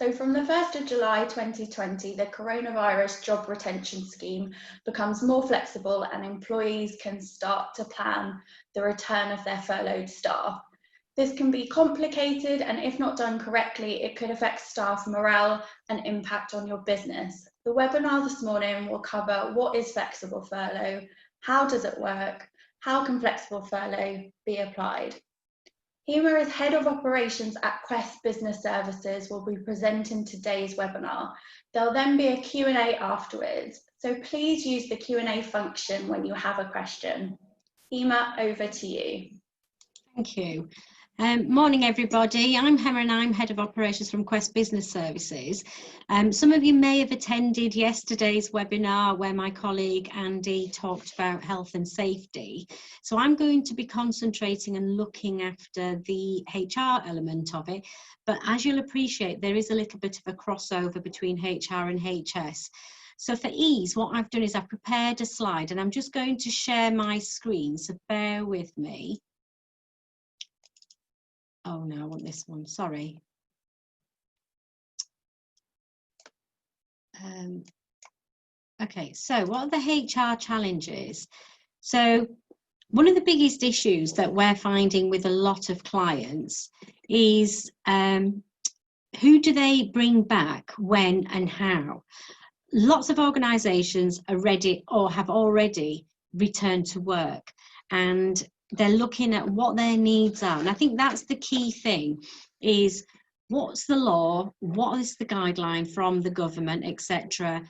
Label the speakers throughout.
Speaker 1: So from the 1st of July 2020, the coronavirus job retention scheme becomes more flexible and employees can start to plan the return of their furloughed staff. This can be complicated, and if not done correctly, it could affect staff morale and impact on your business. The webinar this morning will cover what is flexible furlough, how does it work, how can flexible furlough be applied. Hema is Head of Operations at Quest Business Services, will be presenting today's webinar. There'll then be a Q&A afterwards, so please use the Q&A function when you have a question. Hema, over to you.
Speaker 2: Thank you. Morning everybody, I'm Hema and I'm Head of Operations from Quest Business Services. Some of you may have attended yesterday's webinar where my colleague Andy talked about health and safety. So I'm going to be concentrating and looking after the HR element of it, but as you'll appreciate, there is a little bit of a crossover between HR and HS. So for ease, what I've done is I've prepared a slide and I'm just going to share my screen, so bear with me. Oh no, I want this one, sorry. Okay, so what are the HR challenges? So one of the biggest issues that we're finding with a lot of clients is who do they bring back, when and how? Lots of organisations are ready or have already returned to work, and they're looking at what their needs are. And I think that's the key thing, is what's the law, what is the guideline from the government, etc.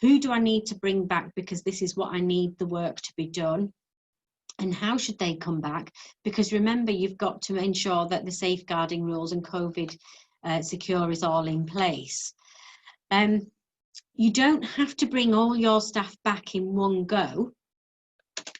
Speaker 2: Who do I need to bring back because this is what I need the work to be done? And how should they come back? Because remember, you've got to ensure that the safeguarding rules and COVID secure is all in place. You don't have to bring all your staff back in one go.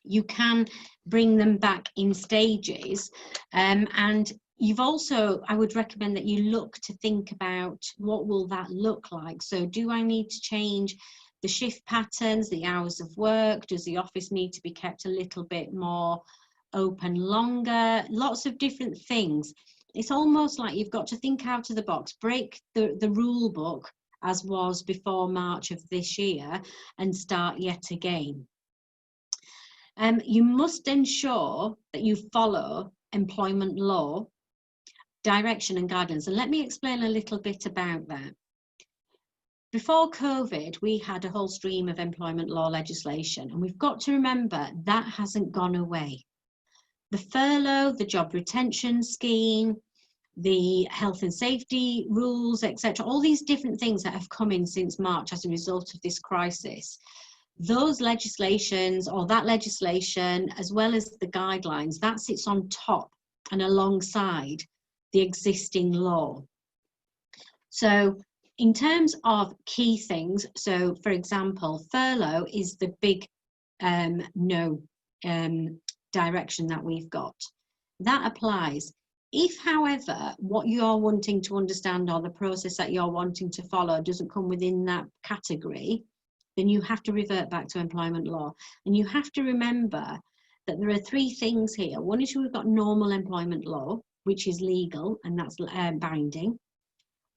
Speaker 2: You can bring them back in stages, and you've also, I would recommend that you look to think about what will that look like. So do I need to change the shift patterns, the hours of work? Does the office need to be kept a little bit more open longer? Lots of different things. It's almost like you've got to think out of the box, break the rule book as was before March of this year and start yet again. You must ensure that you follow employment law, direction and guidelines. And let me explain a little bit about that. Before COVID, we had a whole stream of employment law legislation, and we've got to remember that hasn't gone away. The furlough, the job retention scheme, the health and safety rules, etc., all these different things that have come in since March as a result of this crisis. Those legislations, or that legislation, as well as the guidelines, that sits on top and alongside the existing law. So in terms of key things, so for example, furlough is the big direction that we've got. That applies. If, however, what you're wanting to understand or the process that you're wanting to follow doesn't come within that category, then you have to revert back to employment law. And you have to remember that there are three things here. One is we've got normal employment law, which is legal and that's binding.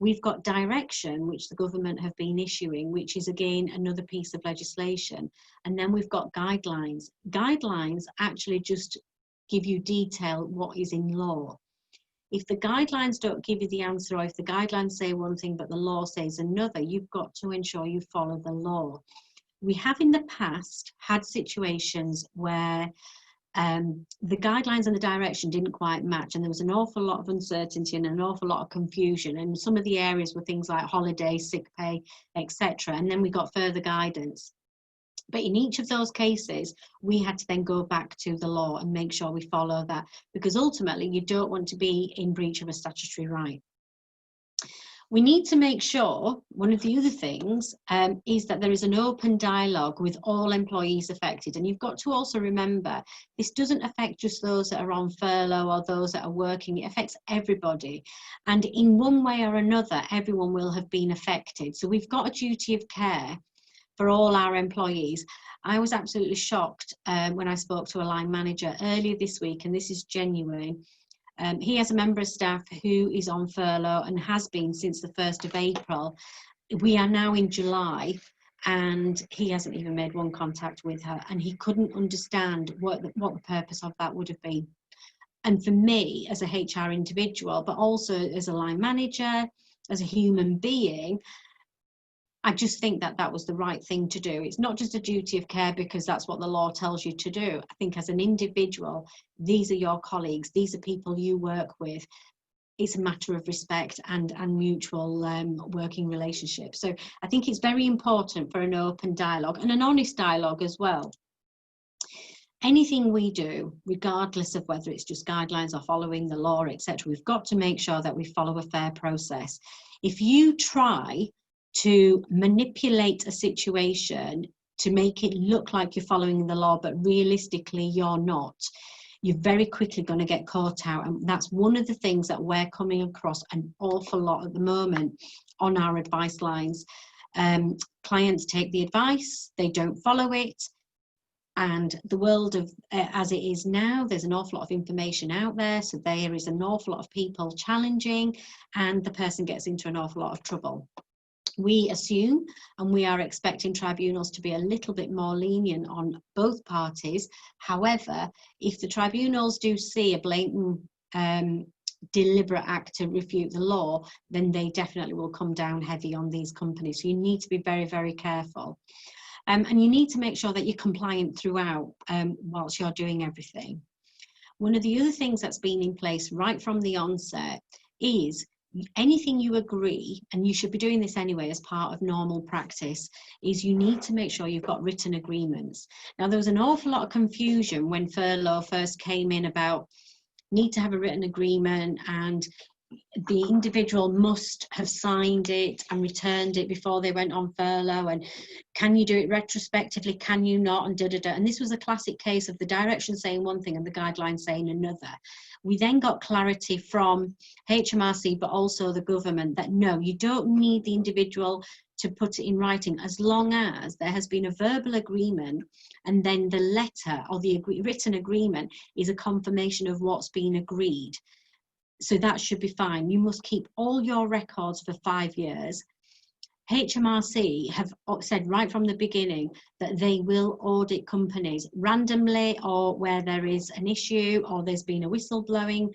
Speaker 2: We've got direction, which the government have been issuing, which is again another piece of legislation. And then we've got guidelines. Guidelines actually just give you detail what is in law. If the guidelines don't give you the answer, or if the guidelines say one thing but the law says another, you've got to ensure you follow the law. We have in the past had situations where the guidelines and the direction didn't quite match, and there was an awful lot of uncertainty and an awful lot of confusion, and some of the areas were things like holiday, sick pay, etc. And then we got further guidance. But in each of those cases, we had to then go back to the law and make sure we follow that, because ultimately you don't want to be in breach of a statutory right. We need to make sure, one of the other things is that there is an open dialogue with all employees affected. And you've got to also remember, this doesn't affect just those that are on furlough or those that are working, it affects everybody. And in one way or another, everyone will have been affected. So we've got a duty of care for all our employees. I was absolutely shocked when I spoke to a line manager earlier this week, and this is genuine. He has a member of staff who is on furlough and has been since the 1st of April. We are now in July and he hasn't even made one contact with her, and he couldn't understand what the purpose of that would have been. And for me as a HR individual, but also as a line manager, as a human being, I just think that that was the right thing to do. It's not just a duty of care because that's what the law tells you to do. I think as an individual, these are your colleagues, these are people you work with. It's a matter of respect and mutual working relationship. So I think it's very important for an open dialogue and an honest dialogue as well. Anything we do, regardless of whether it's just guidelines or following the law, etc., we've got to make sure that we follow a fair process. If you try to manipulate a situation to make it look like you're following the law, but realistically you're not, you're very quickly going to get caught out. And that's one of the things that we're coming across an awful lot at the moment on our advice lines. Clients take the advice, they don't follow it. And the world of as it is now, there's an awful lot of information out there, so there is an awful lot of people challenging, and the person gets into an awful lot of trouble. We assume and we are expecting tribunals to be a little bit more lenient on both parties. However, if the tribunals do see a blatant deliberate act to refute the law, then they definitely will come down heavy on these companies. So you need to be very, very careful. And you need to make sure that you're compliant throughout whilst you're doing everything. One of the other things that's been in place right from the onset is anything you agree, and you should be doing this anyway as part of normal practice, is you need to make sure you've got written agreements. Now, there was an awful lot of confusion when furlough first came in about need to have a written agreement and the individual must have signed it and returned it before they went on furlough, and can you do it retrospectively, can you not, and da-da-da. And this was a classic case of the direction saying one thing and the guidelines saying another. We then got clarity from HMRC, but also the government, that no, you don't need the individual to put it in writing as long as there has been a verbal agreement, and then the letter or the written agreement is a confirmation of what's been agreed. So that should be fine. You must keep all your records for 5 years. HMRC have said right from the beginning that they will audit companies randomly, or where there is an issue or there's been a whistleblowing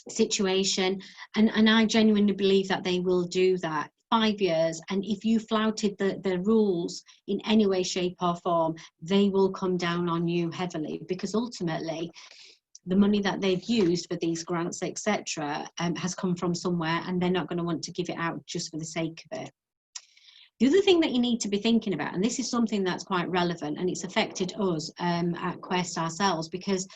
Speaker 2: situation. And I genuinely believe that they will do that. 5 years, and if you flouted the rules in any way, shape or form, they will come down on you heavily, because ultimately the money that they've used for these grants, etc., has come from somewhere, and they're not going to want to give it out just for the sake of it. The other thing that you need to be thinking about, and this is something that's quite relevant, and it's affected us at Quest ourselves, because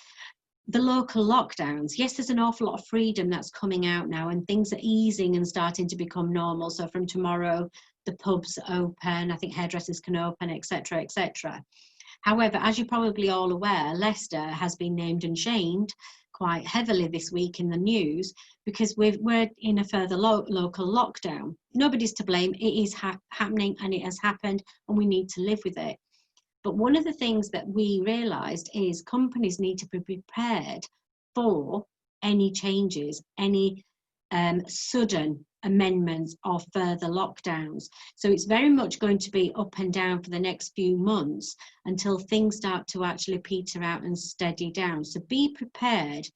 Speaker 2: the local lockdowns, yes, there's an awful lot of freedom that's coming out now, and things are easing and starting to become normal. So from tomorrow, the pubs open, I think hairdressers can open, etc., etc. However, as you're probably all aware, Leicester has been named and shamed quite heavily this week in the news, because we're in a further local lockdown. Nobody's to blame. It is happening, and it has happened, and we need to live with it. But one of the things that we realised is companies need to be prepared for any changes, any sudden amendments or further lockdowns. So it's very much going to be up and down for the next few months until things start to actually peter out and steady down. So be prepared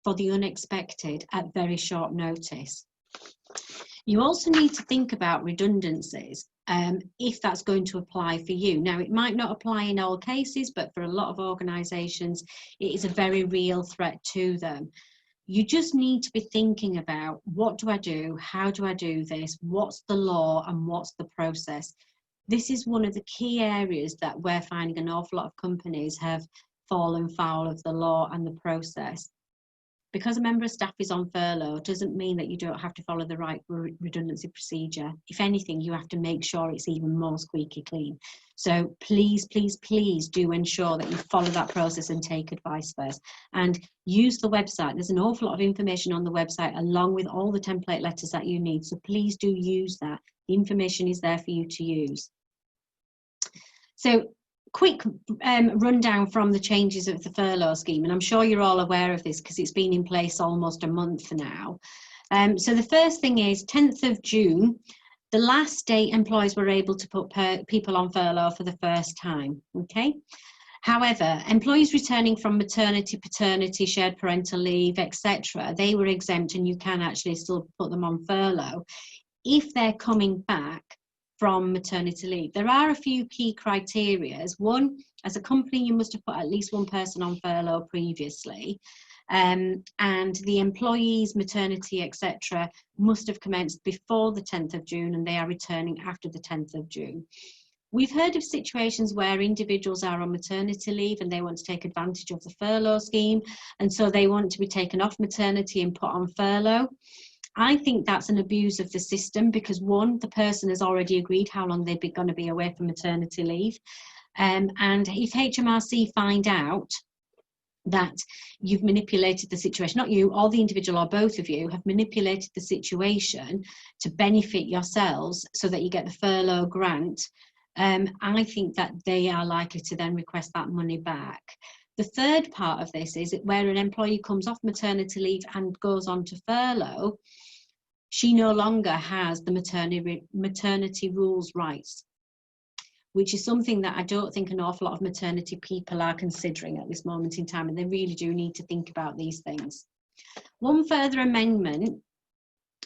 Speaker 2: for the unexpected at very short notice. You also need to think about redundancies, if that's going to apply for you. Now, it might not apply in all cases, but for a lot of organisations, it is a very real threat to them. You just need to be thinking about, what do I do? How do I do this? What's the law and what's the process? This is one of the key areas that we're finding an awful lot of companies have fallen foul of the law and the process. Because a member of staff is on furlough doesn't mean that you don't have to follow the right redundancy procedure. If anything, you have to make sure it's even more squeaky clean. So please, please, please do ensure that you follow that process and take advice first. And use the website. There's an awful lot of information on the website, along with all the template letters that you need. So please do use that. The information is there for you to use. So quick rundown from the changes of the furlough scheme, and I'm sure you're all aware of this because it's been in place almost a month now. So the first thing is 10th of June, the last day employers were able to put people on furlough for the first time, okay? However, employees returning from maternity, paternity, shared parental leave, etc., they were exempt, and you can actually still put them on furlough if they're coming back from maternity leave. There are a few key criteria. One, as a company, you must have put at least one person on furlough previously. And the employees' maternity, etc., must have commenced before the 10th of June, and they are returning after the 10th of June. We've heard of situations where individuals are on maternity leave and they want to take advantage of the furlough scheme, and so they want to be taken off maternity and put on furlough. I think that's an abuse of the system because, one, the person has already agreed how long they're going to be away from maternity leave. And if HMRC find out that you've manipulated the situation, not you, or the individual, or both of you have manipulated the situation to benefit yourselves so that you get the furlough grant, I think that they are likely to then request that money back. The third part of this is where an employee comes off maternity leave and goes on to furlough, she no longer has the maternity rules rights, which is something that I don't think an awful lot of maternity people are considering at this moment in time, and they really do need to think about these things. One further amendment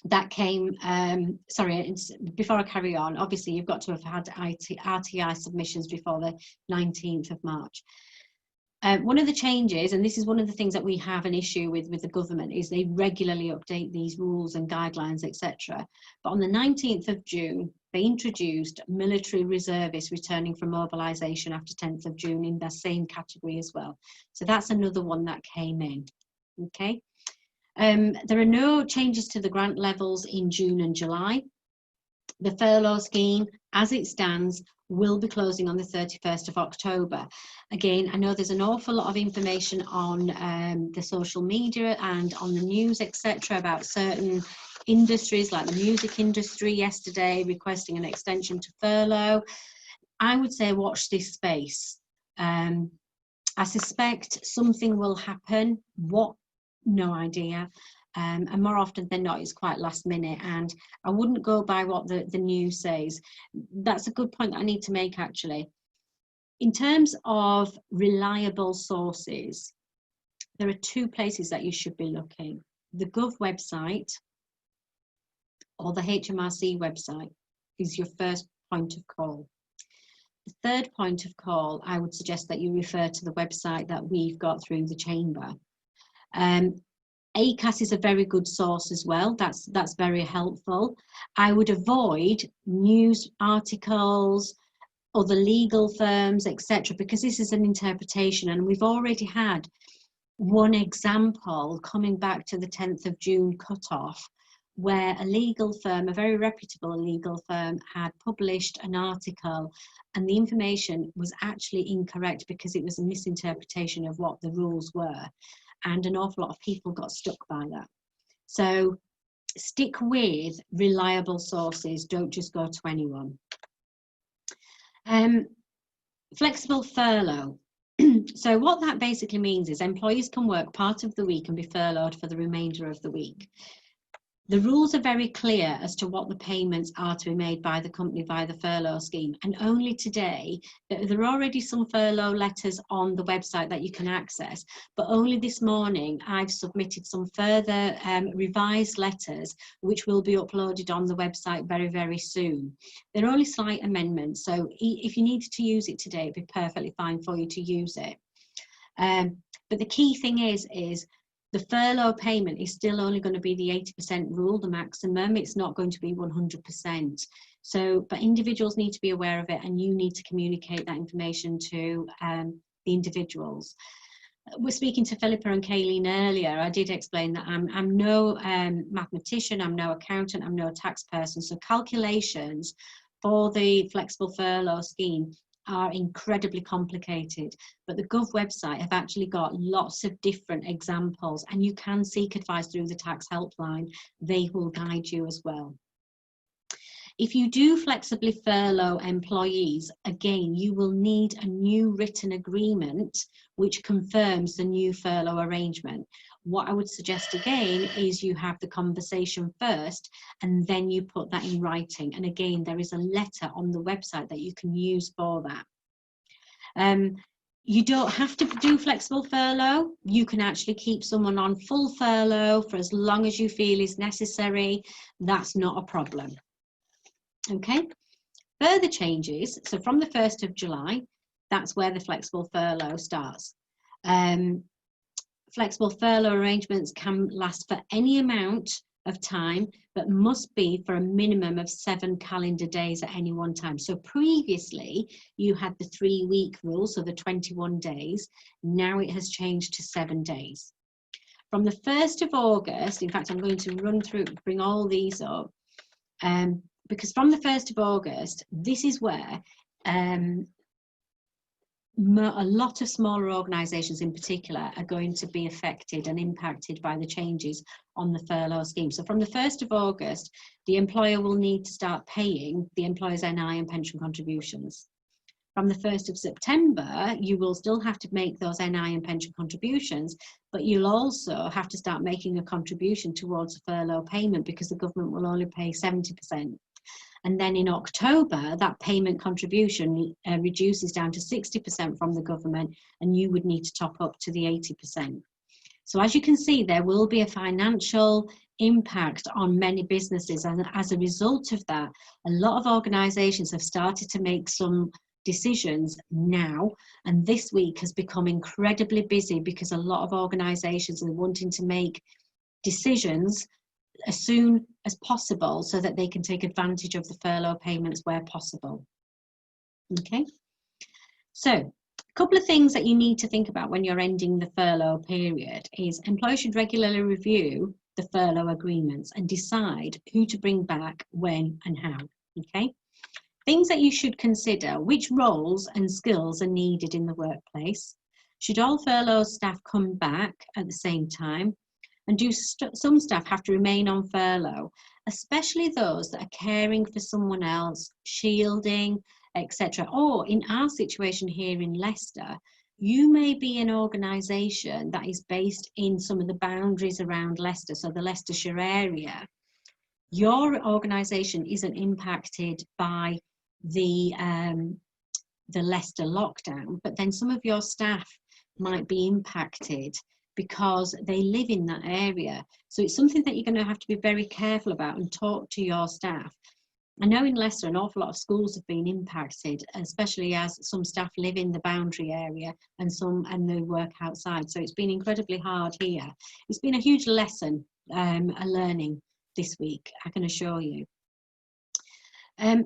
Speaker 2: that came, before I carry on, obviously you've got to have had RTI submissions before the 19th of March. One of the changes, and this is one of the things that we have an issue with the government, is they regularly update these rules and guidelines, etc. But on the 19th of June, they introduced military reservists returning from mobilisation after 10th of June in the same category as well. So that's another one that came in, okay? There are no changes to the grant levels in June and July. The furlough scheme, as it stands, will be closing on the 31st of October. Again, I know there's an awful lot of information on the social media and on the news, etc., about certain industries like the music industry yesterday requesting an extension to furlough. I would say watch this space. I suspect something will happen. What? No idea. And more often than not, it's quite last minute, and I wouldn't go by what the news says. That's a good point that I need to make, actually. In terms of reliable sources, there are two places that you should be looking. The Gov website or the HMRC website is your first point of call. The third point of call, I would suggest that you refer to the website that we've got through the Chamber. ACAS is a very good source as well. That's very helpful. I would avoid news articles, other legal firms, etc., because this is an interpretation, and we've already had one example coming back to the 10th of June cutoff, where a legal firm, a very reputable legal firm, had published an article and the information was actually incorrect because it was a misinterpretation of what the rules were. And an awful lot of people got stuck by that. So stick with reliable sources, don't just go to anyone. Flexible furlough. So what that basically means is employees can work part of the week and be furloughed for the remainder of the week. The rules are very clear as to what the payments are to be made by the company via the furlough scheme, and only today, there are already some furlough letters on the website that you can access, but only this morning I've submitted some further revised letters which will be uploaded on the website very, very soon. They're only slight amendments, so if you needed to use it today, it'd be perfectly fine for you to use it. But the key thing is the furlough payment is still only going to be the 80% rule, the maximum. It's not going to be 100%. So, but individuals need to be aware of it, and you need to communicate that information to the individuals. We're speaking to Philippa and Kayleen earlier. I did explain that I'm no mathematician, I'm no accountant, I'm no tax person. So calculations for the flexible furlough scheme are incredibly complicated, but the Gov website have actually got lots of different examples, and you can seek advice through the tax helpline. They will guide you as well. If you do flexibly furlough employees, again, you will need a new written agreement which confirms the new furlough arrangement. What I would suggest again is you have the conversation first and then you put that in writing. And again, there is a letter on the website that you can use for that. You don't have to do flexible furlough. You can actually keep someone on full furlough for as long as you feel is necessary. That's not a problem. Okay, further changes. So from the 1st of July, that's where the flexible furlough starts. Flexible furlough arrangements can last for any amount of time, but must be for a minimum of 7 calendar days at any one time. So previously you had the 3-week rule, so the 21 days. Now it has changed to 7 days. From the 1st of August, in fact, I'm going to run through, bring all these up, because from the 1st of August, this is where a lot of smaller organisations in particular are going to be affected and impacted by the changes on the furlough scheme. So from the 1st of August, the employer will need to start paying the employer's NI and pension contributions. From the 1st of September, you will still have to make those NI and pension contributions, but you'll also have to start making a contribution towards a furlough payment because the government will only pay 70%. And then in October, that payment contribution reduces down to 60% from the government, and you would need to top up to the 80%. So as you can see, there will be a financial impact on many businesses. And as a result of that, a lot of organisations have started to make some decisions now. And this week has become incredibly busy because a lot of organisations are wanting to make decisions as soon as possible so that they can take advantage of the furlough payments where possible. Okay, so a couple of things that you need to think about when you're ending the furlough period is employers should regularly review the furlough agreements and decide who to bring back, when and how. Okay, things that you should consider: which roles and skills are needed in the workplace? Should all furlough staff come back at the same time? And do some staff have to remain on furlough, especially those that are caring for someone else, shielding, etc. Or in our situation here in Leicester, you may be an organisation that is based in some of the boundaries around Leicester, so the Leicestershire area. Your organisation isn't impacted by the Leicester lockdown, but then some of your staff might be impacted because they live in that area. So it's something that you're going to have to be very careful about and talk to your staff. I know in Leicester an awful lot of schools have been impacted, especially as some staff live in the boundary area and they work outside. So it's been incredibly hard here. It's been a huge lesson, a learning this week, I can assure you.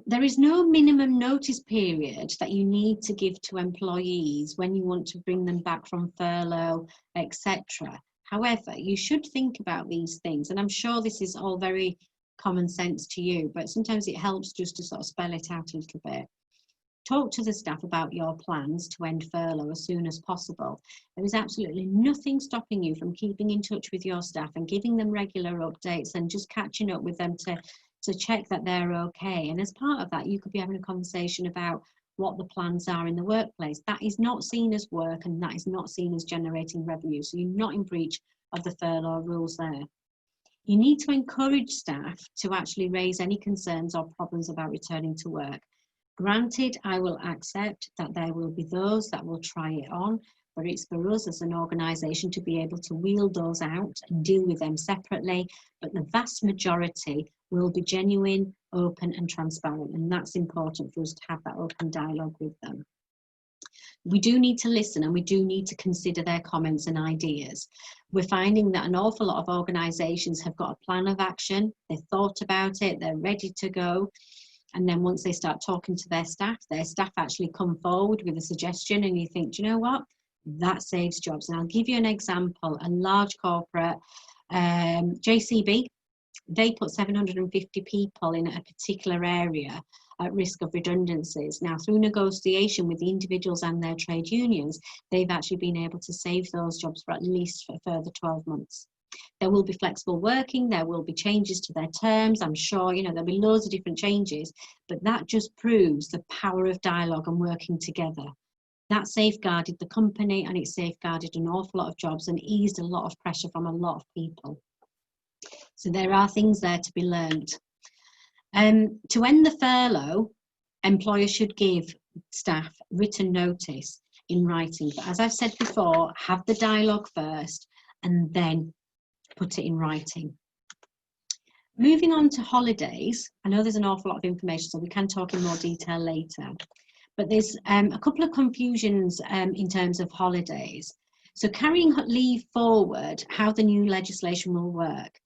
Speaker 2: There is no minimum notice period that you need to give to employees when you want to bring them back from furlough, etc. However, you should think about these things, and I'm sure this is all very common sense to you, but sometimes it helps just to sort of spell it out a little bit. Talk to the staff about your plans to end furlough as soon as possible. There is absolutely nothing stopping you from keeping in touch with your staff and giving them regular updates and just catching up with them to check that they're okay. And as part of that, you could be having a conversation about what the plans are in the workplace. That is not seen as work, and that is not seen as generating revenue. So you're not in breach of the furlough rules there. You need to encourage staff to actually raise any concerns or problems about returning to work. Granted, I will accept that there will be those that will try it on, but it's for us as an organisation to be able to wheel those out and deal with them separately. But the vast majority will be genuine, open and transparent, and that's important for us to have that open dialogue with them. We do need to listen and we do need to consider their comments and ideas. We're finding that an awful lot of organisations have got a plan of action, they've thought about it, they're ready to go. And then once they start talking to their staff actually come forward with a suggestion, and you think, do you know what? That saves jobs. And I'll give you an example. A large corporate, JCB, they put 750 people in a particular area at risk of redundancies. Now, through negotiation with the individuals and their trade unions, they've actually been able to save those jobs for at least a further 12 months. There will be flexible working, there will be changes to their terms, I'm sure, you know, there'll be loads of different changes, but that just proves the power of dialogue and working together. That safeguarded the company, and it safeguarded an awful lot of jobs and eased a lot of pressure from a lot of people. So there are things there to be learned. To end the furlough, employers should give staff written notice in writing. But as I've said before, have the dialogue first and then put it in writing. Moving on to holidays, I know there's an awful lot of information, so we can talk in more detail later. But there's a couple of confusions in terms of holidays. So carrying leave forward, how the new legislation will work.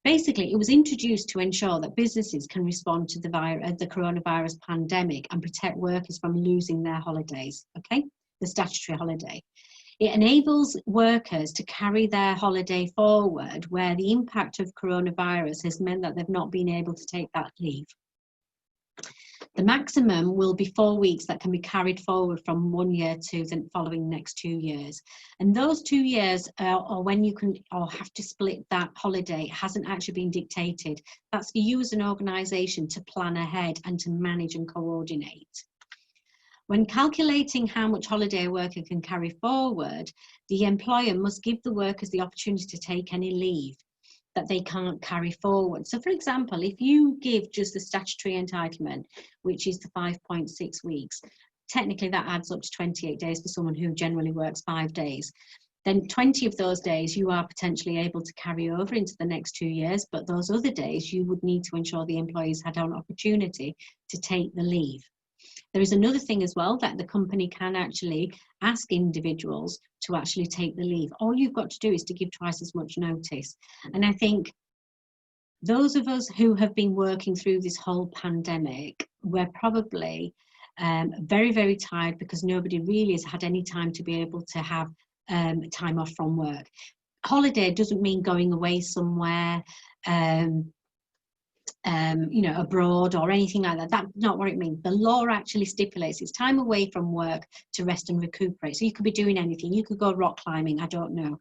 Speaker 2: Basically, it was introduced to ensure that businesses can respond to the coronavirus pandemic and protect workers from losing their holidays, okay? The statutory holiday. It enables workers to carry their holiday forward where the impact of coronavirus has meant that they've not been able to take that leave. The maximum will be 4 weeks that can be carried forward from 1 year to the following next 2 years. And those 2 years, or when you can or have to split that holiday, hasn't actually been dictated. That's for you as an organisation to plan ahead and to manage and coordinate. When calculating how much holiday a worker can carry forward, the employer must give the workers the opportunity to take any leave that they can't carry forward. So for example, if you give just the statutory entitlement, which is the 5.6 weeks, technically that adds up to 28 days for someone who generally works 5 days. Then 20 of those days you are potentially able to carry over into the next 2 years, but those other days you would need to ensure the employees had an opportunity to take the leave. There is another thing as well, that the company can actually ask individuals to actually take the leave. All you've got to do is to give twice as much notice. And I think those of us who have been working through this whole pandemic, we're probably very, very tired because nobody really has had any time to be able to have time off from work. Holiday doesn't mean going away somewhere, you know, abroad or anything like that. That's not what it means. The law actually stipulates it's time away from work to rest and recuperate. So you could be doing anything. You could go rock climbing, I don't know.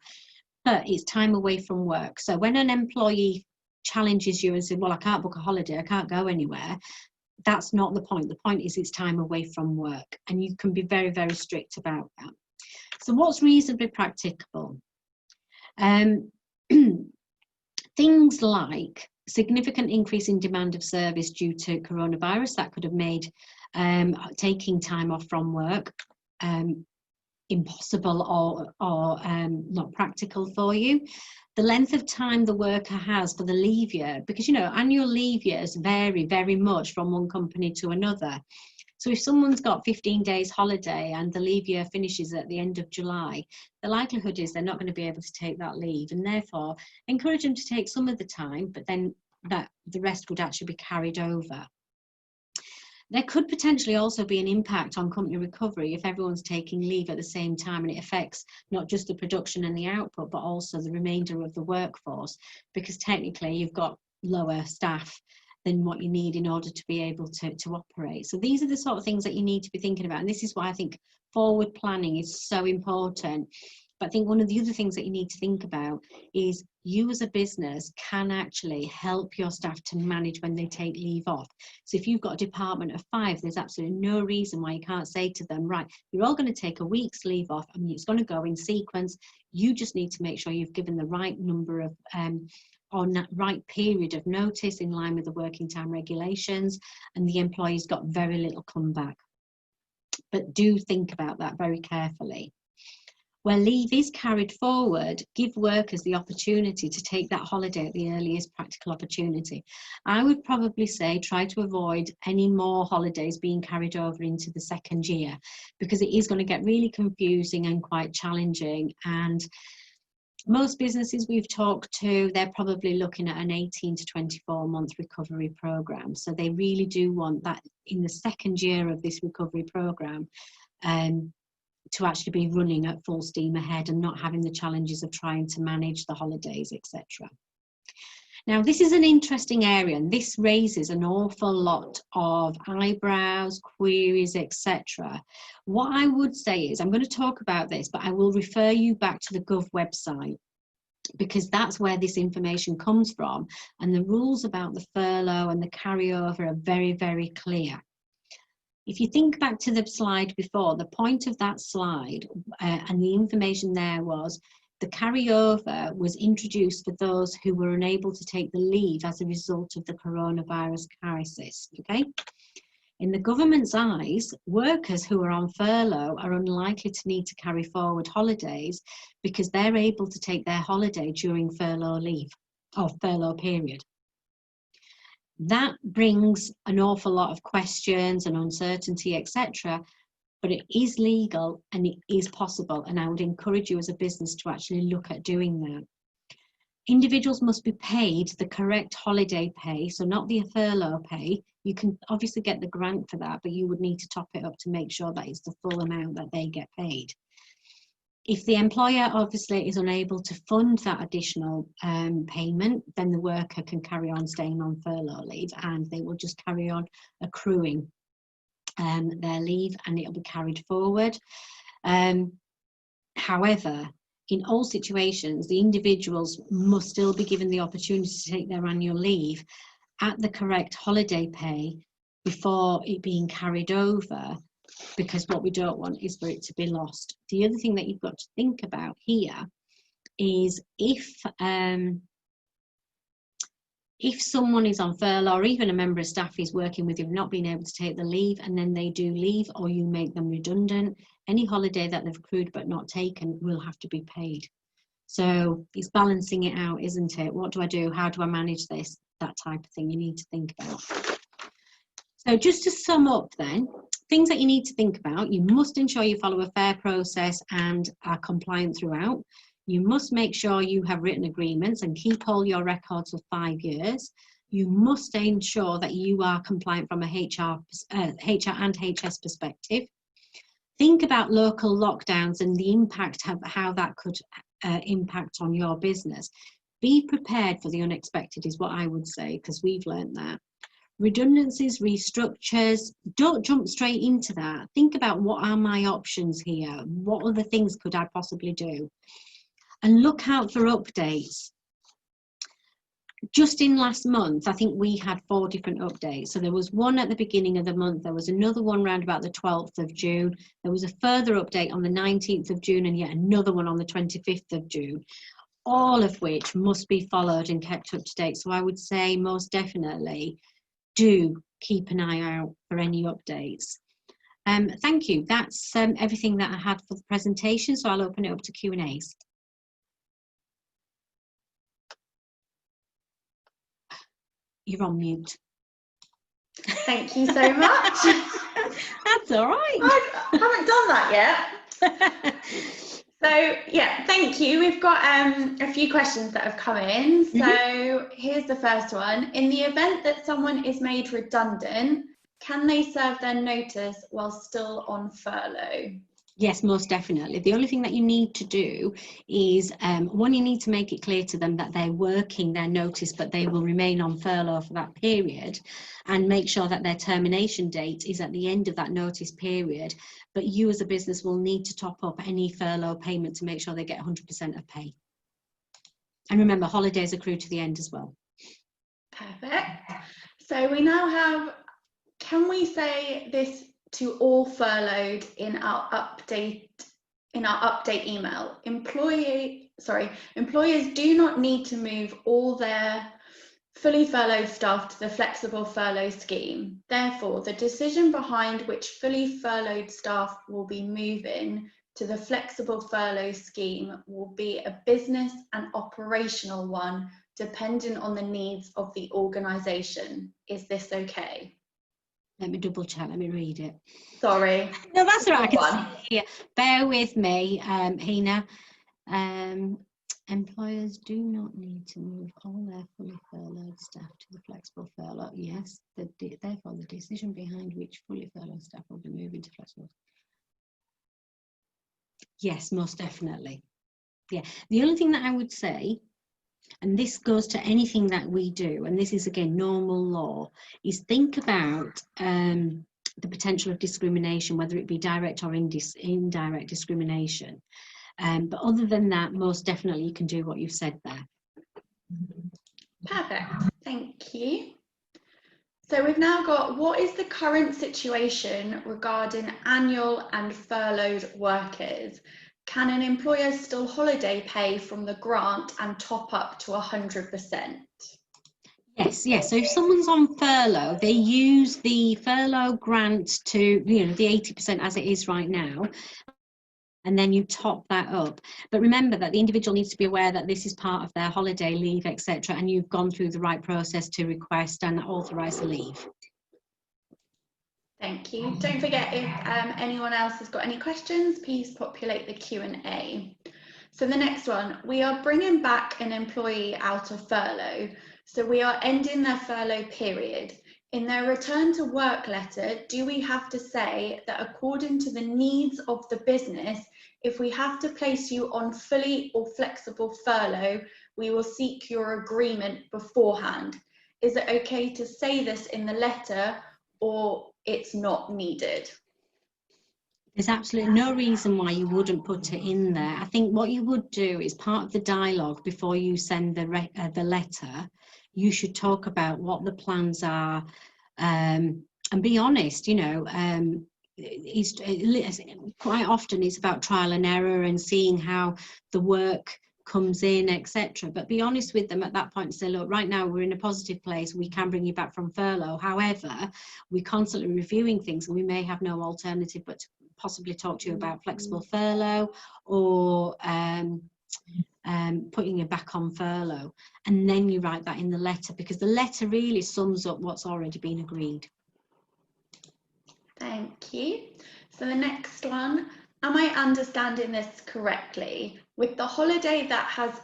Speaker 2: But it's time away from work. So when an employee challenges you and says, well, I can't book a holiday, I can't go anywhere, that's not the point. The point is it's time away from work. And you can be very, very strict about that. So what's reasonably practicable? Things like significant increase in demand of service due to coronavirus that could have made taking time off from work impossible or not practical for you. The length of time the worker has for the leave year, because you know annual leave years vary very much from one company to another. So if someone's got 15 days holiday and the leave year finishes at the end of July, the likelihood is they're not going to be able to take that leave, and therefore encourage them to take some of the time, but then that the rest would actually be carried over. There could potentially also be an impact on company recovery if everyone's taking leave at the same time, and it affects not just the production and the output, but also the remainder of the workforce, because technically you've got lower staff than what you need in order to be able to operate. So these are the sort of things that you need to be thinking about. And this is why I think forward planning is so important. But I think one of the other things that you need to think about is you as a business can actually help your staff to manage when they take leave off. So if you've got a department of 5, there's absolutely no reason why you can't say to them, right, you're all going to take a week's leave off and it's going to go in sequence. You just need to make sure you've given the right number of on that right period of notice in line with the working time regulations, and the employee's got very little comeback. But do think about that very carefully. Where leave is carried forward, give workers the opportunity to take that holiday at the earliest practical opportunity. I would probably say try to avoid any more holidays being carried over into the second year, because it is going to get really confusing and quite challenging. And most businesses we've talked to, they're probably looking at an 18 to 24 month recovery program. So they really do want that in the second year of this recovery program to actually be running at full steam ahead and not having the challenges of trying to manage the holidays, etc. Now, this is an interesting area, and this raises an awful lot of eyebrows, queries, etc. What I would say is, I'm going to talk about this, but I will refer you back to the Gov website. because that's where this information comes from. And the rules about the furlough and the carryover are very, very clear. If you think back to the slide before, the point of that slide and the information there was the carryover was introduced for those who were unable to take the leave as a result of the coronavirus crisis, okay? In the government's eyes, workers who are on furlough are unlikely to need to carry forward holidays because they're able to take their holiday during furlough leave or furlough period. That brings an awful lot of questions and uncertainty, etc. But it is legal and it is possible, and I would encourage you as a business to actually look at doing that. Individuals must be paid the correct holiday pay, so not the furlough pay. You can obviously get the grant for that, but you would need to top it up to make sure that it's the full amount that they get paid. If the employer obviously is unable to fund that additional payment, then the worker can carry on staying on furlough leave, and they will just carry on accruing their leave, and it'll be carried forward. However, in all situations, the individuals must still be given the opportunity to take their annual leave at the correct holiday pay before it being carried over, because what we don't want is for it to be lost. The other thing that you've got to think about here is if someone is on furlough, or even a member of staff is working with you, not being able to take the leave, and then they do leave, or you make them redundant, any holiday that they've accrued but not taken will have to be paid. So it's balancing it out, isn't it? What do I do? How do I manage this? That type of thing you need to think about. So just to sum up then, things that you need to think about: you must ensure you follow a fair process and are compliant throughout. You must make sure you have written agreements and keep all your records for 5 years. You must ensure that you are compliant from a HR and HS perspective. Think about local lockdowns and the impact of how that could impact on your business. Be prepared for the unexpected is what I would say, because we've learned that. Redundancies, restructures, don't jump straight into that. Think about, what are my options here? What other things could I possibly do? And look out for updates. Just in last month, I think we had 4 different updates. So there was one at the beginning of the month, there was another one around about the 12th of June, there was a further update on the 19th of June, and yet another one on the 25th of June, all of which must be followed and kept up to date. So I would say most definitely do keep an eye out for any updates. Thank you. That's everything that I had for the presentation, so I'll open it up to Q&As. You're on mute.
Speaker 1: Thank you so much.
Speaker 2: That's all right.
Speaker 1: I haven't done that yet. So yeah, thank you. We've got a few questions that have come in. So here's the first one. In the event that someone is made redundant, can they serve their notice while still on furlough?
Speaker 2: Yes, most definitely. The only thing that you need to do is, one, you need to make it clear to them that they're working their notice, but they will remain on furlough for that period, and make sure that their termination date is at the end of that notice period. But you as a business will need to top up any furlough payment to make sure they get 100% of pay. And remember, holidays accrue to the end as well.
Speaker 1: Perfect. So we now have, can we say this to all furloughed in our update email? Employers do not need to move all their fully furloughed staff to the flexible furlough scheme. Therefore, the decision behind which fully furloughed staff will be moving to the flexible furlough scheme will be a business and operational one, depending on the needs of the organisation. Is this okay?
Speaker 2: Let me double check, let me read it.
Speaker 1: Sorry.
Speaker 2: No, that's all right, I can see it here. Bear with me, Hina. Employers do not need to move all their fully furloughed staff to the flexible furlough. Yes, therefore the decision behind which fully furloughed staff will be moving to flexible. Yes, most definitely. Yeah, the only thing that I would say, and this goes to anything that we do, and this is again normal law, is think about the potential of discrimination, whether it be direct or indirect discrimination. But other than that, most definitely you can do what you've said there.
Speaker 1: Perfect, thank you. So we've now got, what is the current situation regarding annual and furloughed workers? Can an employer still holiday pay from the grant and top up to 100%?
Speaker 2: Yes. So if someone's on furlough, they use the furlough grant to, the 80% as it is right now, and then you top that up. But remember that the individual needs to be aware that this is part of their holiday leave, etc., and you've gone through the right process to request and authorise the leave.
Speaker 1: Thank you. Don't forget, if anyone else has got any questions, please populate the Q&A. So the next one, we are bringing back an employee out of furlough. So we are ending their furlough period. In their return to work letter, do we have to say that according to the needs of the business, if we have to place you on fully or flexible furlough, we will seek your agreement beforehand? Is it okay to say this in the letter, or it's not needed?
Speaker 2: There's absolutely no reason why you wouldn't put it in there. I think what you would do is part of the dialogue before you send the letter, you should talk about what the plans are, and be honest. Quite often it's about trial and error and seeing how the work comes in, etc. But be honest with them at that point and say, look, right now we're in a positive place, we can bring you back from furlough. However, we're constantly reviewing things and we may have no alternative but to possibly talk to you about flexible furlough or putting you back on furlough. And then you write that in the letter, because the letter really sums up what's already been agreed.
Speaker 1: Thank you. So the next one, am I understanding this correctly? With the holiday that has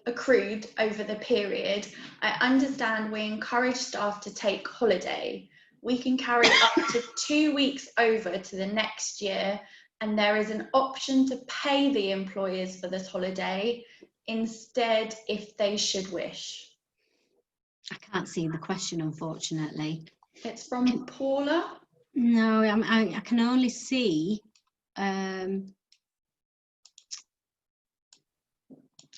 Speaker 1: accrued over the period, I understand we encourage staff to take holiday. We can carry up to 2 weeks over to the next year, and there is an option to pay the employers for this holiday instead if they should wish.
Speaker 2: I can't see the question, unfortunately.
Speaker 1: It's from Paula.
Speaker 2: No, I can only see.
Speaker 1: Can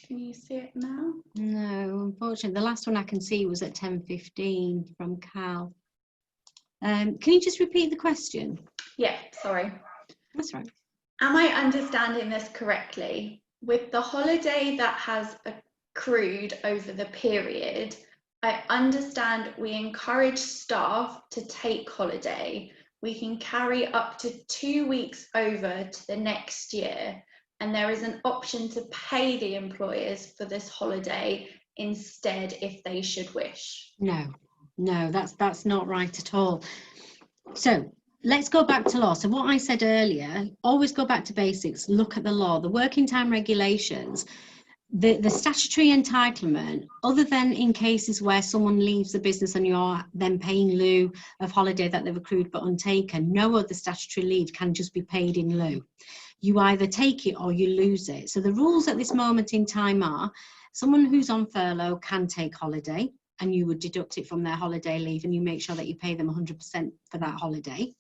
Speaker 1: you see it now?
Speaker 2: No, unfortunately, the last one I can see was at 10:15 from Cal. Can you just repeat the question?
Speaker 1: Yeah, sorry.
Speaker 2: That's right.
Speaker 1: Am I understanding this correctly? With the holiday that has accrued over the period, I understand we encourage staff to take holiday. We can carry up to 2 weeks over to the next year, and there is an option to pay the employers for this holiday instead if they should wish.
Speaker 2: No, that's not right at all. So let's go back to law. So what I said earlier, always go back to basics, look at the law, the working time regulations, the statutory entitlement, other than in cases where someone leaves the business and you're then paying lieu of holiday that they've accrued but untaken, no other statutory leave can just be paid in lieu. You either take it or you lose it. So the rules at this moment in time are, someone who's on furlough can take holiday, and you would deduct it from their holiday leave and you make sure that you pay them 100% for that holiday.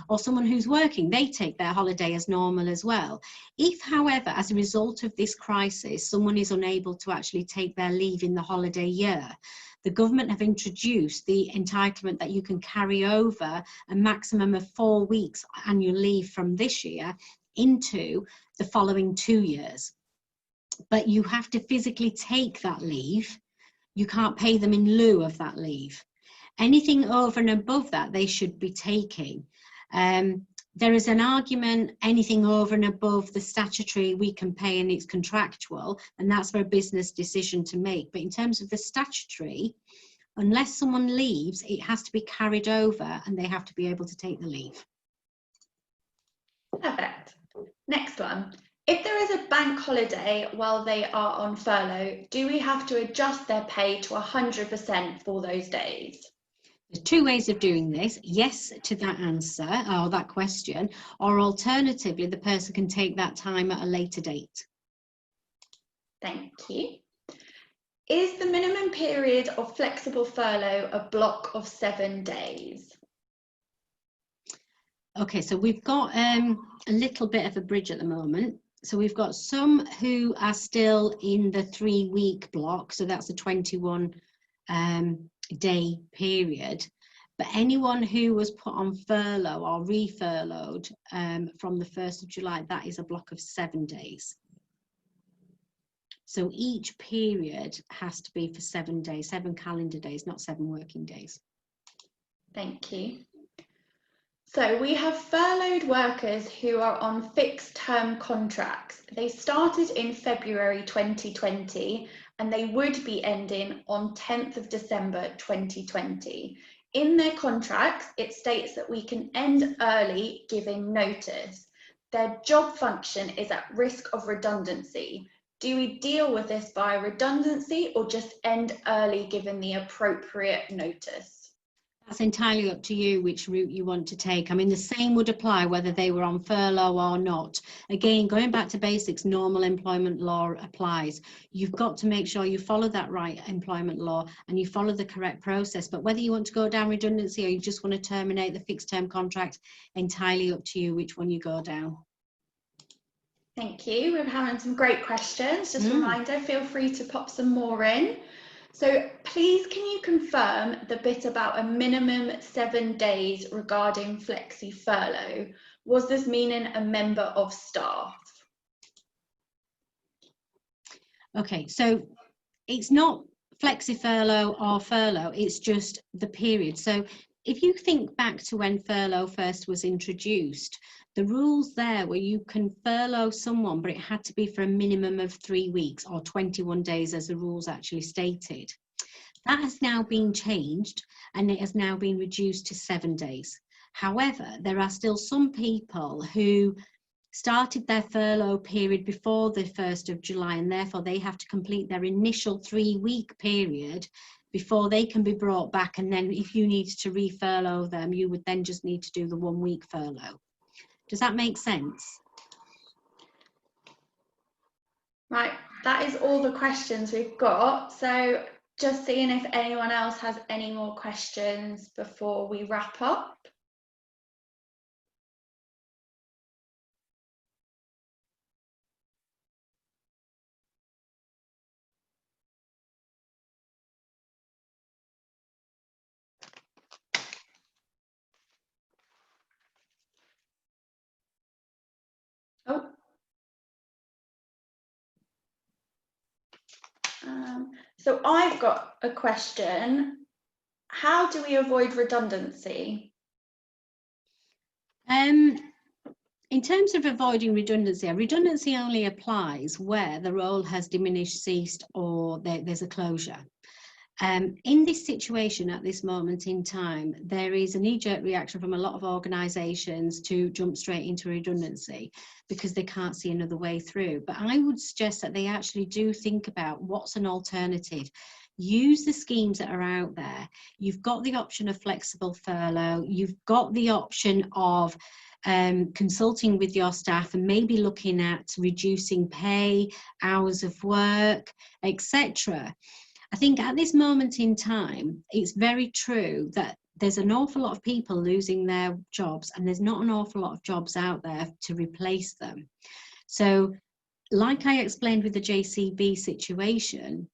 Speaker 2: Or someone who's working, they take their holiday as normal as well. If, however, as a result of this crisis, someone is unable to actually take their leave in the holiday year, the government have introduced the entitlement that you can carry over a maximum of 4 weeks annual leave from this year into the following 2 years. But you have to physically take that leave. You can't pay them in lieu of that leave. Anything over and above that, they should be taking. There is an argument, anything over and above the statutory we can pay and it's contractual, and that's for a business decision to make. But in terms of the statutory, unless someone leaves, it has to be carried over and they have to be able to take the leave.
Speaker 1: Perfect. Next one. If there is a bank holiday while they are on furlough, do we have to adjust their pay to 100% for those days?
Speaker 2: There's 2 ways of doing this. Yes to that answer or that question, or alternatively, the person can take that time at a later date.
Speaker 1: Thank you. Is the minimum period of flexible furlough a block of 7 days?
Speaker 2: Okay, so we've got a little bit of a bridge at the moment. So we've got some who are still in the 3-week block, so that's a 21 day period. But anyone who was put on furlough or re-furloughed from the 1st of July, that is a block of 7 days. So each period has to be for 7 days, 7 calendar days, not 7 working days.
Speaker 1: Thank you. So we have furloughed workers who are on fixed term contracts. They started in February 2020 and they would be ending on 10th of December 2020. In their contracts, it states that we can end early giving notice. Their job function is at risk of redundancy. Do we deal with this by redundancy or just end early given the appropriate notice?
Speaker 2: That's entirely up to you which route you want to take. I mean, the same would apply whether they were on furlough or not. Again, going back to basics, normal employment law applies. You've got to make sure you follow that right employment law and you follow the correct process. But whether you want to go down redundancy or you just want to terminate the fixed term contract, entirely up to you which one you go down.
Speaker 1: Thank you. We're having some great questions. Just a reminder, feel free to pop some more in. So please, can you confirm the bit about a minimum 7 days regarding flexi furlough? Was this meaning a member of staff?
Speaker 2: Okay, so it's not flexi furlough or furlough, it's just the period. So if you think back to when furlough first was introduced, the rules there were you can furlough someone, but it had to be for a minimum of 3 weeks or 21 days as the rules actually stated. That has now been changed and it has now been reduced to 7 days. However, there are still some people who started their furlough period before the 1st of July and therefore they have to complete their initial 3-week period before they can be brought back, and then if you needed to re-furlough them, you would then just need to do the 1-week furlough. Does that make sense?
Speaker 1: Right, that is all the questions we've got. So just seeing if anyone else has any more questions before we wrap up. Oh. So I've got a question. How do we avoid redundancy?
Speaker 2: In terms of avoiding redundancy, redundancy only applies where the role has diminished, ceased, or there's a closure. In this situation at this moment in time, there is a knee-jerk reaction from a lot of organisations to jump straight into redundancy because they can't see another way through. But I would suggest that they actually do think about what's an alternative. Use the schemes that are out there. You've got the option of flexible furlough. You've got the option of consulting with your staff and maybe looking at reducing pay, hours of work, etc. I think at this moment in time, it's very true that there's an awful lot of people losing their jobs and there's not an awful lot of jobs out there to replace them. So like I explained with the JCB situation,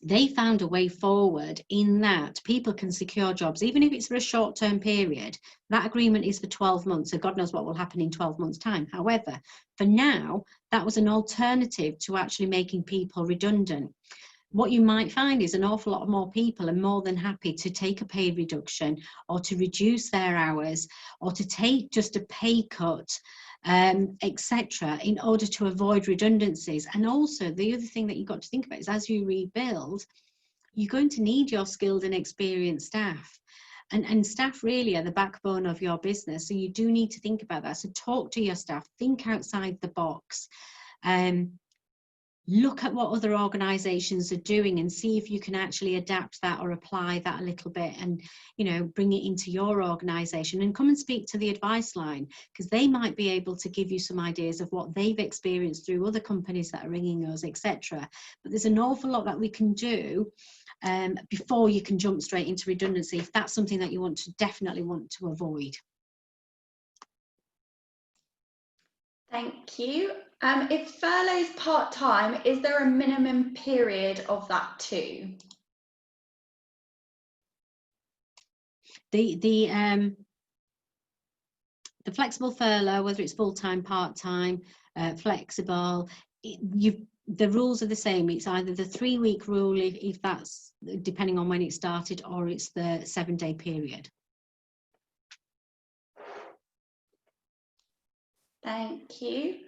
Speaker 2: they found a way forward in that people can secure jobs, even if it's for a short-term period. That agreement is for 12 months, so God knows what will happen in 12 months' time. However, for now, that was an alternative to actually making people redundant. What you might find is an awful lot more people are more than happy to take a pay reduction or to reduce their hours or to take just a pay cut, etc., in order to avoid redundancies. And also the other thing that you've got to think about is as you rebuild, you're going to need your skilled and experienced staff. And staff really are the backbone of your business. So you do need to think about that. So talk to your staff, think outside the box. Look at what other organisations are doing and see if you can actually adapt that or apply that a little bit and, you know, bring it into your organisation, and come and speak to the advice line because they might be able to give you some ideas of what they've experienced through other companies that are ringing us, etc. But there's an awful lot that we can do before you can jump straight into redundancy if that's something that you definitely want to avoid.
Speaker 1: Thank you. If furlough's part-time, is there a minimum period of that too?
Speaker 2: The flexible furlough, whether it's full-time, part-time, flexible, the rules are the same. It's either the 3-week rule if that's depending on when it started, or it's the 7-day period.
Speaker 1: Thank you.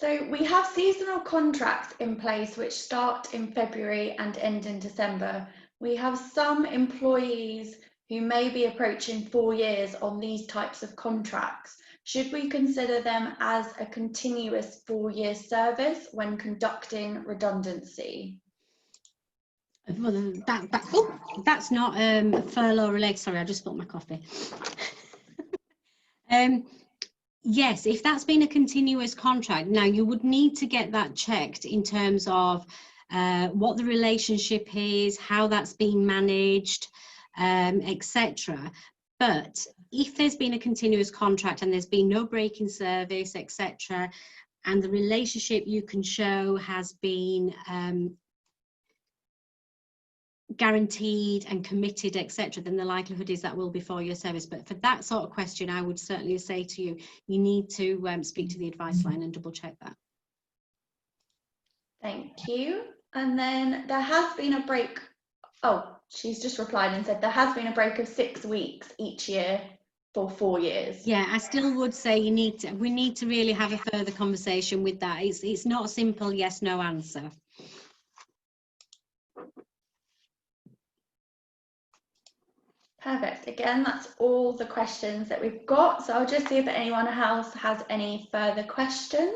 Speaker 1: So we have seasonal contracts in place which start in February and end in December. We have some employees who may be approaching 4 years on these types of contracts. Should we consider them as a continuous 4-year service when conducting redundancy?
Speaker 2: Well, that's not furlough related. Sorry, I just spilled my coffee. Yes, if that's been a continuous contract, now you would need to get that checked in terms of what the relationship is, how that's been managed, etc. But if there's been a continuous contract and there's been no break in service, etc., and the relationship you can show has been guaranteed and committed, etc., then the likelihood is that will be 4-year service. But for that sort of question, I would certainly say to you, you need to speak to the advice line and double check that.
Speaker 1: Thank you. And then there has been a break. Oh, she's just replied and said there has been a break of 6 weeks each year for 4 years.
Speaker 2: Yeah, I still would say we need to really have a further conversation with that. It's not a simple yes, no answer.
Speaker 1: Perfect. Again, that's all the questions that we've got. So I'll just see if anyone else has any further questions.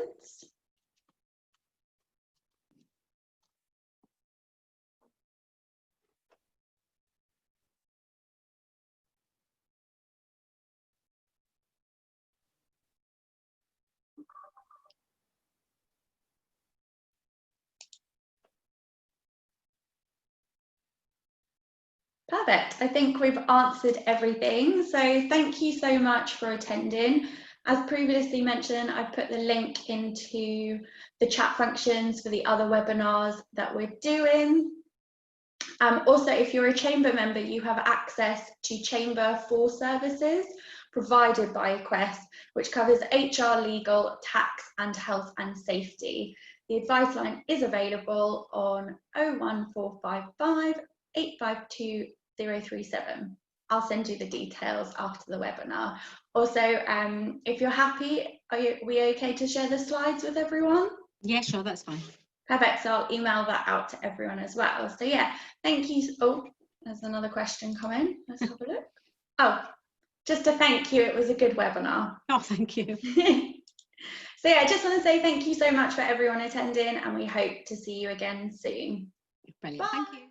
Speaker 1: Perfect. I think we've answered everything. So thank you so much for attending. As previously mentioned, I've put the link into the chat functions for the other webinars that we're doing. Also, if you're a chamber member, you have access to Chamber 4 services provided by Quest, which covers HR, legal, tax and health and safety. The advice line is available on 01455 852 037. I'll send you the details after the webinar. Also, if you're happy, are we okay to share the slides with everyone?
Speaker 2: Yeah, sure, that's fine.
Speaker 1: Perfect, so I'll email that out to everyone as well. So yeah, thank you. Oh, there's another question coming. Let's have a look. Oh, just to thank you, it was a good webinar.
Speaker 2: Oh, thank you.
Speaker 1: So yeah, I just want to say thank you so much for everyone attending, and we hope to see you again soon.
Speaker 2: Brilliant,
Speaker 1: Bye.
Speaker 2: thank you.